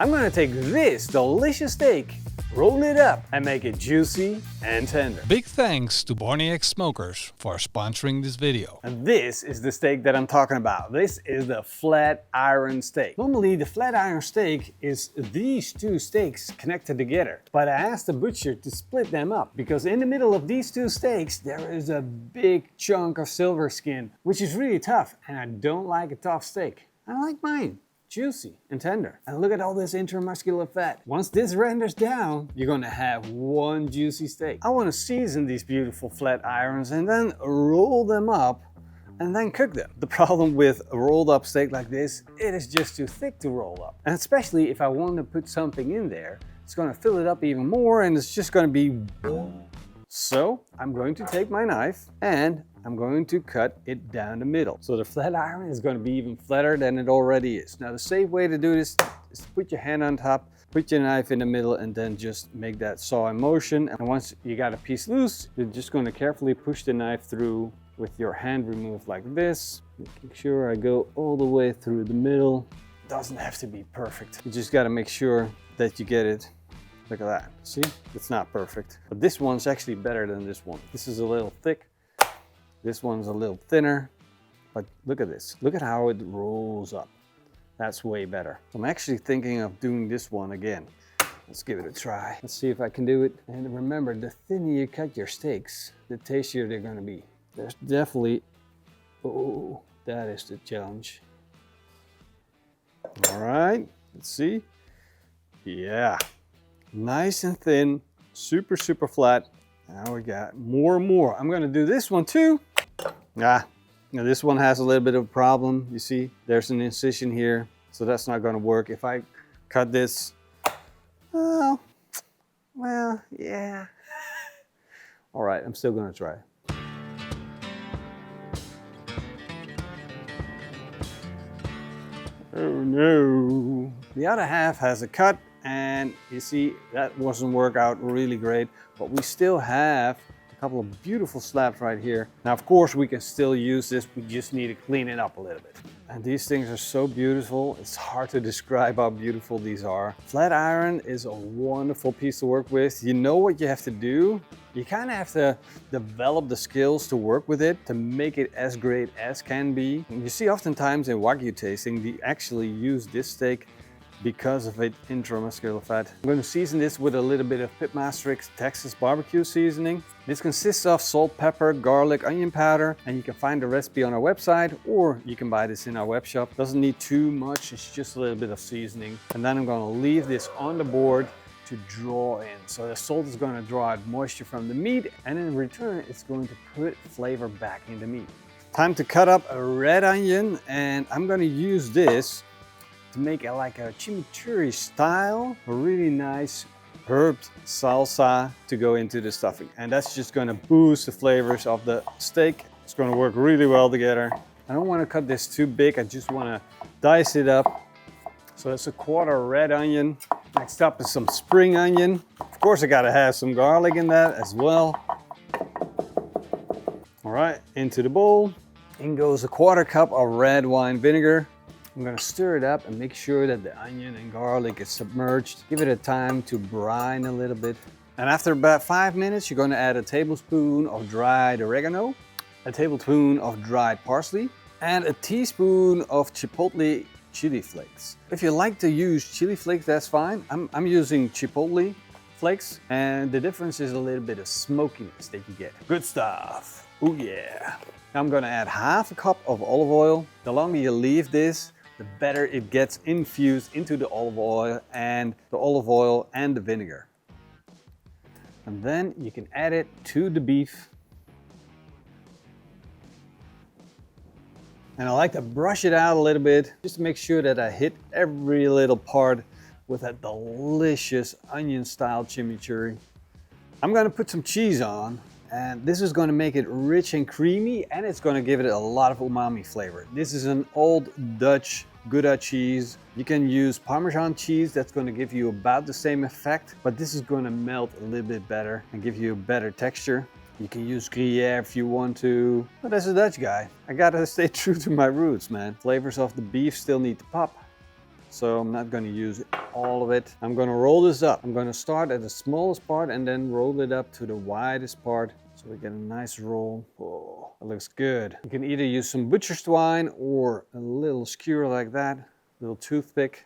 I'm gonna take this delicious steak, roll it up, and make it juicy and tender. Big thanks to borniak Smokers for sponsoring this video. And this is the steak that I'm talking about. This is the flat iron steak. Normally the flat iron steak is these two steaks connected together. But I asked the butcher to split them up because in the middle of these two steaks there is a big chunk of silver skin, which is really tough. And I don't like a tough steak. I like mine juicy and tender. And look at all this intramuscular fat. Once this renders down, you're gonna have one juicy steak. I wanna season these beautiful flat irons and then roll them up and then cook them. The problem with a rolled up steak like this, it is just too thick to roll up. And especially if I want to put something in there, it's gonna fill it up even more and it's just gonna be. So I'm going to take my knife and I'm going to cut it down the middle. So the flat iron is going to be even flatter than it already is. Now the safe way to do this is to put your hand on top, put your knife in the middle and then just make that sawing motion. And once you got a piece loose, you're just going to carefully push the knife through with your hand removed like this. Making sure I go all the way through the middle. Doesn't have to be perfect. You just got to make sure that you get it. Look at that. See? It's not perfect. But this one's actually better than this one. This is a little thick. This one's a little thinner. But look at this. Look at how it rolls up. That's way better. I'm actually thinking of doing this one again. Let's give it a try. Let's see if I can do it. And remember, the thinner you cut your steaks, the tastier they're gonna be. There's definitely, oh, that is the challenge. All right, let's see. Yeah. Nice and thin, super flat. Now we got more and more. I'm gonna do this one too. Now this one has a little bit of a problem. You see, there's an incision here, so that's not gonna work. If I cut this, well, yeah. All right, I'm still gonna try. Oh no. The other half has a cut. And you see, that wasn't work out really great, but we still have a couple of beautiful slabs right here. Now, of course, we can still use this. We just need to clean it up a little bit. And these things are so beautiful. It's hard to describe how beautiful these are. Flat iron is a wonderful piece to work with. You know what you have to do? You kind of have to develop the skills to work with it to make it as great as can be. And you see, oftentimes in Wagyu tasting, they actually use this steak because of its intramuscular fat. I'm going to season this with a little bit of PITMASTERX Texas barbecue seasoning. This consists of salt, pepper, garlic, onion powder, and you can find the recipe on our website or you can buy this in our web shop. Doesn't need too much, it's just a little bit of seasoning. And then I'm going to leave this on the board to draw in. So the salt is going to draw out moisture from the meat and in return it's going to put flavor back in the meat. Time to cut up a red onion and I'm going to use this to make it like a chimichurri style, a really nice herb salsa to go into the stuffing. And that's just gonna boost the flavors of the steak. It's gonna work really well together. I don't wanna cut this too big, I just wanna dice it up. So that's a quarter red onion. Next up is some spring onion. Of course I gotta have some garlic in that as well. All right, into the bowl. In goes a quarter cup of red wine vinegar. I'm gonna stir it up and make sure that the onion and garlic is submerged. Give it a time to brine a little bit. And after about 5 minutes, you're gonna add a tablespoon of dried oregano, a tablespoon of dried parsley, and a teaspoon of chipotle chili flakes. If you like to use chili flakes, that's fine. I'm using chipotle flakes, and the difference is a little bit of smokiness that you get. Good stuff. Oh yeah. Now I'm gonna add half a cup of olive oil. The longer you leave this, the better it gets infused into the olive oil and the vinegar. And then you can add it to the beef. And I like to brush it out a little bit just to make sure that I hit every little part with that delicious onion style chimichurri. I'm gonna put some cheese on. And this is going to make it rich and creamy and it's going to give it a lot of umami flavor. This is an old Dutch Gouda cheese. You can use Parmesan cheese, that's going to give you about the same effect, but this is going to melt a little bit better and give you a better texture. You can use Gruyere if you want to, but as a Dutch guy, I gotta stay true to my roots, man. Flavors of the beef still need to pop. so I'm not going to use all of it. I'm going to roll this up. I'm going to start at the smallest part and then roll it up to the widest part so we get a nice roll. Oh, that looks good. You can either use some butcher's twine or a little skewer like that, little toothpick.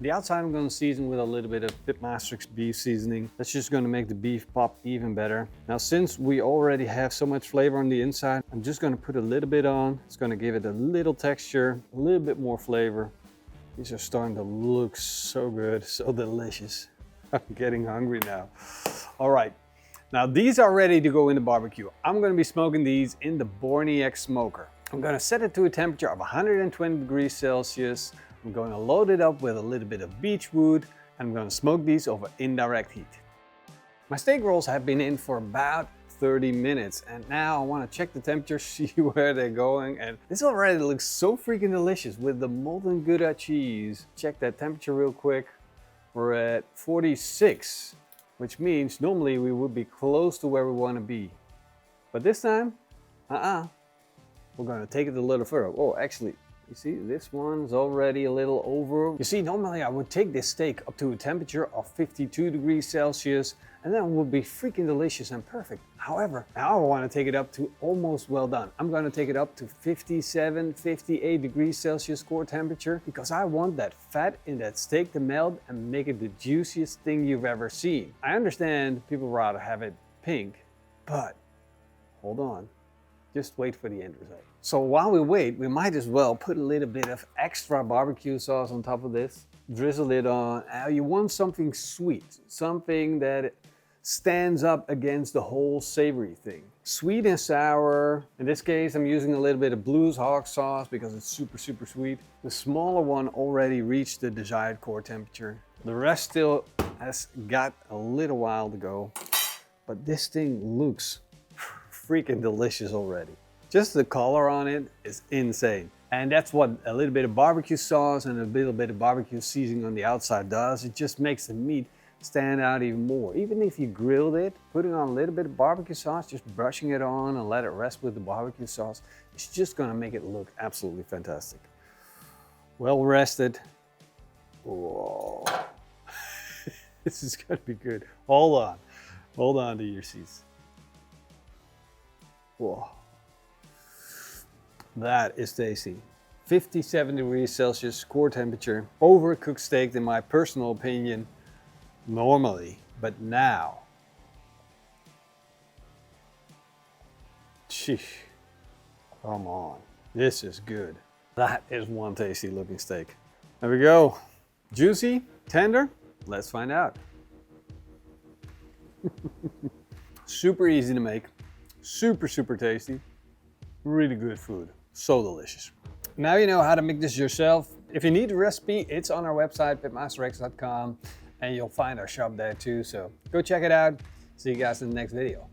The outside I'm going to season with a little bit of PITMASTERX beef seasoning. That's just going to make the beef pop even better. Now, since we already have so much flavor on the inside, I'm just going to put a little bit on. It's going to give it a little texture, a little bit more flavor. These are starting to look so good, so delicious. I'm getting hungry now. All right, now these are ready to go in the barbecue. I'm going to be smoking these in the borniak smoker. I'm going to set it to a temperature of 120 degrees Celsius. I'm going to load it up with a little bit of beechwood and I'm going to smoke these over indirect heat. My steak rolls have been in for about 30 minutes and now I want to check the temperature, see where they're going, and this already looks so freaking delicious with the molten Gouda cheese. Check that temperature real quick. We're at 46, which means normally we would be close to where we want to be. But this time, we're going to take it a little further. Oh, actually, you see, this one's already a little over. You see, normally I would take this steak up to a temperature of 52 degrees Celsius and then it would be freaking delicious and perfect. However, now I want to take it up to almost well done. I'm going to take it up to 57, 58 degrees Celsius core temperature because I want that fat in that steak to melt and make it the juiciest thing you've ever seen. I understand people rather have it pink, but hold on. Just wait for the end result. So while we wait, we might as well put a little bit of extra barbecue sauce on top of this. Drizzle it on. You want something sweet, something that stands up against the whole savory thing. Sweet and sour. In this case, I'm using a little bit of Blues Hawk sauce because it's super, super sweet. The smaller one already reached the desired core temperature. The rest still has got a little while to go, but this thing looks freaking delicious already. Just the color on it is insane. And that's what a little bit of barbecue sauce and a little bit of barbecue seasoning on the outside does. It just makes the meat stand out even more. Even if you grilled it, putting on a little bit of barbecue sauce, just brushing it on and let it rest with the barbecue sauce, it's just gonna make it look absolutely fantastic. Well rested. Whoa. This is gonna be good. Hold on to your seats. Whoa. That is tasty. 57 degrees Celsius core temperature. Overcooked steak in my personal opinion, normally, but now. Sheesh. Come on. This is good. That is one tasty looking steak. There we go. Juicy, tender. Let's find out. Super easy to make. Super, super tasty. Really good food. So delicious. Now you know how to make this yourself. If you need a recipe, it's on our website, PITMASTERX.com, and you'll find our shop there too. So go check it out. See you guys in the next video.